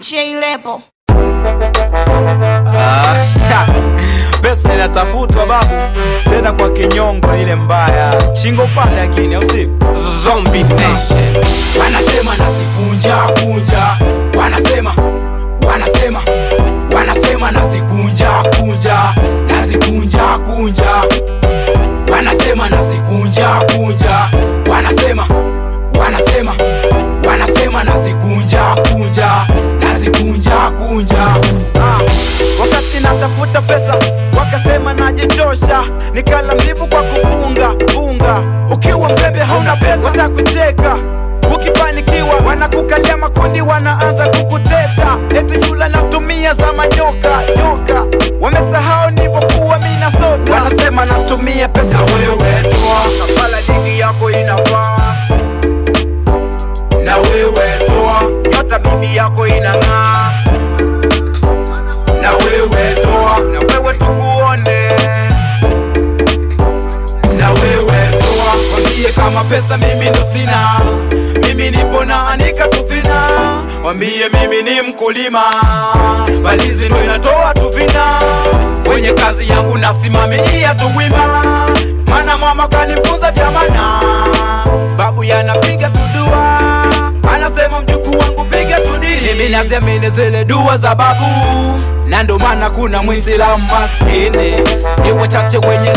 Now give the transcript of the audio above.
J-Lebo. Pesa inatafutwa babu, tena kwa kinyongo ile mbaya. Shingo pande akini au si? Zombie Nation. Wanasema nazikunja kunja, wanasema nazikunja kunja, nazikunja kunja. Wanasema nazikunja kunja, wanasema nazikunja kunja, nazikunja kunja. Wakati natafuta pesa wakasema najichosha, nikala mbivu kwa kupunga. Ukiwa mzembe hauna pesa watakucheka, ukifanikiwa wanakukalia makundi, wanaanza kukutesa eti yula natumia za manyoka. Wamesahau nilipokuwa mimi na soda. Wanasema natumia pesa wewe toa, kafala dini yako inafaa. na wewe toa, Nyota bibi yako inang'aa. na wewe toa, Na wewe tukuone. na wewe toa. Wambie kama pesa mimi ndo sina, mimi nipo na anika tuvina. Wambie mimi ni mkulima, valizi ndo inatoa tuvina. Kwenye kazi yangu nasimamia tuwima, mana mama kanifunza jamana. Babu yanapiga tudua, anasema mjukuu wangu piga tudiri. Mimi naziamini zile dua za babu, na ndo maana kuna Muislamu maskini ni wachache wenye